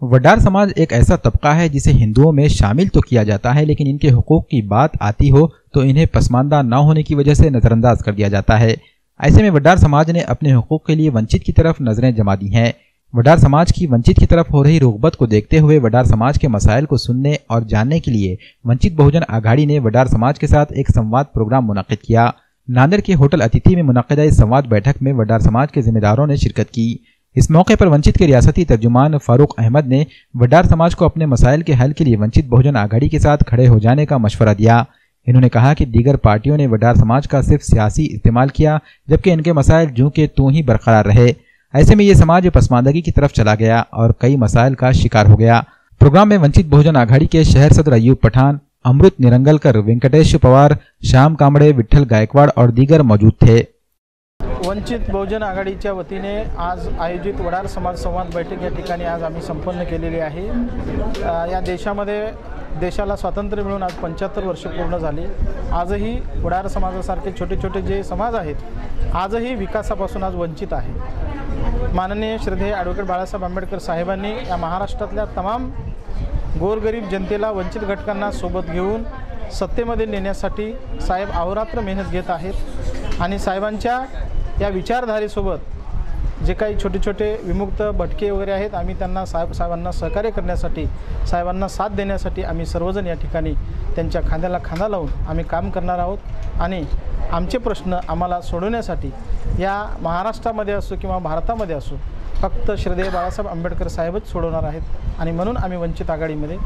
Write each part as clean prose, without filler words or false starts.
वडार समाज एक ऐसा तबका है जिसे हिंदुओं में शामिल तो किया जाता है, लेकिन इनके हुकूक की बात आती हो तो इन्हें पसमानदा न होने की वजह से नजरअंदाज कर दिया जाता है। ऐसे में वडार समाज ने अपने हुकूक के लिए वंचित की तरफ नजरें जमा दी हैं। वडार समाज की वंचित की तरफ हो रही रुग़बत को देखते हुए वडार समाज के मसाइल को सुनने और जानने के लिए वंचित बहुजन आघाड़ी ने वडार समाज के साथ एक संवाद प्रोग्राम मुनक्किद किया। नांदेड़ के होटल अतिथि में मुनक्किदा इस संवाद बैठक में वडार समाज के जिम्मेदारों ने शिरकत की। इस मौके पर वंचित के रियासती तर्जुमान फारूक अहमद ने वडार समाज को अपने मसाइल के हल के लिए वंचित बहुजन आघाड़ी के साथ खड़े हो जाने का मशवरा दिया। इन्होंने कहा कि दीगर पार्टियों ने वडार समाज का सिर्फ सियासी इस्तेमाल किया, जबकि इनके मसाइल जूं के त्यों ही बरकरार रहे। ऐसे में ये समाज पसमानदगी की तरफ चला गया और कई मसाइल का शिकार हो गया। प्रोग्राम में वंचित बहुजन आघाड़ी के शहर सदर अयूब पठान, अमृत निरंगलकर, वेंकटेश पवार, श्याम कांबळे, विठ्ठल गायकवाड और दीगर मौजूद थे। वंचित बहुजन आघाडीच्या वतीने आज आयोजित वडार समाज संवाद बैठक या ठिकाणी आज आम्ही संपन्न केलेली आहे। या देशाला स्वातंत्र्य मिळून आज 75 वर्ष पूर्ण झाली। आजही वडार समाजासारखे छोटे छोटे जे समाज आहेत आजही विकासापासून आज वंचित आहे। माननीय श्रद्धेय ॲडव्होकेट बाळासाहेब आंबेडकर साहेबांनी या महाराष्ट्रातल्या तमाम गोरगरीब जनतेला, वंचित घटकांना सोबत घेऊन सत्तेमध्ये नेण्यासाठी साहेब अहोरात्र मेहनत घेत आहेत आणि साहेबांच्या या विचारधारेसोबत जे काही छोटे छोटे विमुक्त भटके वगैरे आहेत आम्ही त्यांना साहेबांना सहकार्य करण्यासाठी, साहेबांना साथ देण्यासाठी आम्ही सर्वजण या ठिकाणी त्यांच्या खांद्याला खांदा लावून आम्ही काम करणार आहोत आणि आमचे प्रश्न आम्हाला सोडवण्यासाठी या महाराष्ट्रामध्ये असो किंवा भारतामध्ये असो फक्त श्रद्धेय बाळासाहेब आंबेडकर साहेबच सोडवणार आहेत आणि म्हणून आम्ही वंचित आघाडीमध्ये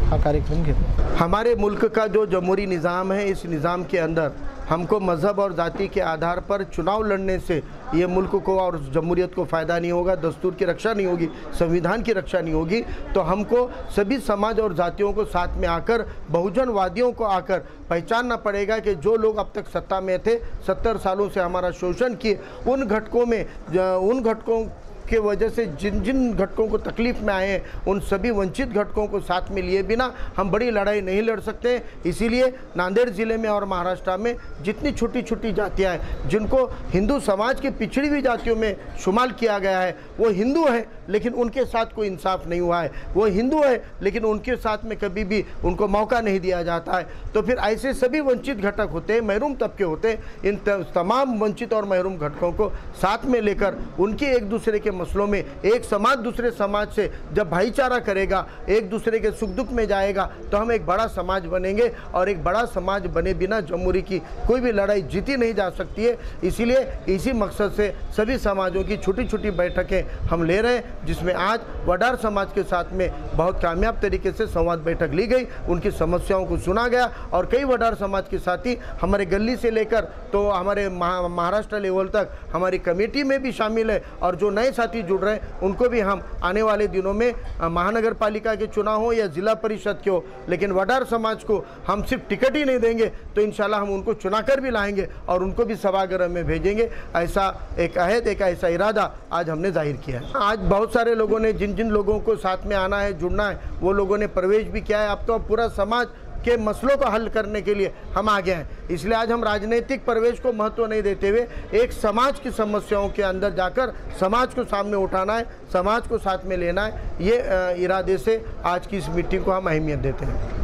हा कार्यक्रम घेतो। हमारे मुल्क का जो जमहूरी निज़ाम है, इस निज़ाम के अंदर हमको मज़हब और जाति के आधार पर चुनाव लड़ने से ये मुल्क को और जमहूरियत को फ़ायदा नहीं होगा, दस्तूर की रक्षा नहीं होगी, संविधान की रक्षा नहीं होगी। तो हमको सभी समाज और जातियों को साथ में आकर, बहुजनवादियों को आकर पहचानना पड़ेगा कि जो लोग अब तक सत्ता में थे, 70 सालों से हमारा शोषण किए, उन घटकों के वजह से जिन जिन घटकों को तकलीफ़ में आए हैं उन सभी वंचित घटकों को साथ में लिए बिना हम बड़ी लड़ाई नहीं लड़ सकते। इसीलिए नांदेड़ ज़िले में और महाराष्ट्र में जितनी छोटी छोटी जातियाँ हैं जिनको हिंदू समाज की पिछड़ी हुई जातियों में शुमार किया गया है, वो हिंदू हैं लेकिन उनके साथ कोई इंसाफ नहीं हुआ है, वो हिंदू है लेकिन उनके साथ में कभी भी उनको मौका नहीं दिया जाता है। तो फिर ऐसे सभी वंचित घटक होते हैं, महरूम तबके होते हैं, इन तमाम वंचित और महरूम घटकों को साथ में लेकर उनके एक दूसरे के मसलों में, एक समाज दूसरे समाज से जब भाईचारा करेगा, एक दूसरे के सुख दुख में जाएगा तो हम एक बड़ा समाज बनेंगे और एक बड़ा समाज बने बिना जमहूरी की कोई भी लड़ाई जीती नहीं जा सकती है। इसीलिए इसी मकसद से सभी समाजों की छोटी छोटी बैठकें हम ले रहे हैं, जिसमें आज वडार समाज के साथ में बहुत कामयाब तरीके से संवाद बैठक ली गई, उनकी समस्याओं को सुना गया और कई वडार समाज के साथी हमारे गली से लेकर तो हमारे महाराष्ट्र लेवल तक हमारी कमेटी में भी शामिल है और जो नए साथी जुड़ रहे हैं उनको भी हम आने वाले दिनों में महानगर पालिका के चुनाव हो या जिला परिषद के हो, लेकिन वडार समाज को हम सिर्फ टिकट ही नहीं देंगे तो इंशाल्लाह हम उनको चुनाकर भी लाएंगे और उनको भी सभागृह में भेजेंगे। ऐसा एक अहद, एक ऐसा इरादा आज हमने जाहिर किया है। आज बहुत सारे लोगों ने जिन जिन लोगों को साथ में आना है, जुड़ना है, वो लोगों ने प्रवेश भी किया है। अब तो पूरा समाज के मसलों को हल करने के लिए हम आगे हैं। इसलिए आज हम राजनीतिक प्रवेश को महत्व नहीं देते हुए एक समाज की समस्याओं के अंदर जाकर समाज को सामने उठाना है, समाज को साथ में लेना है, ये इरादे से आज की इस मीटिंग को हम अहमियत देते हैं।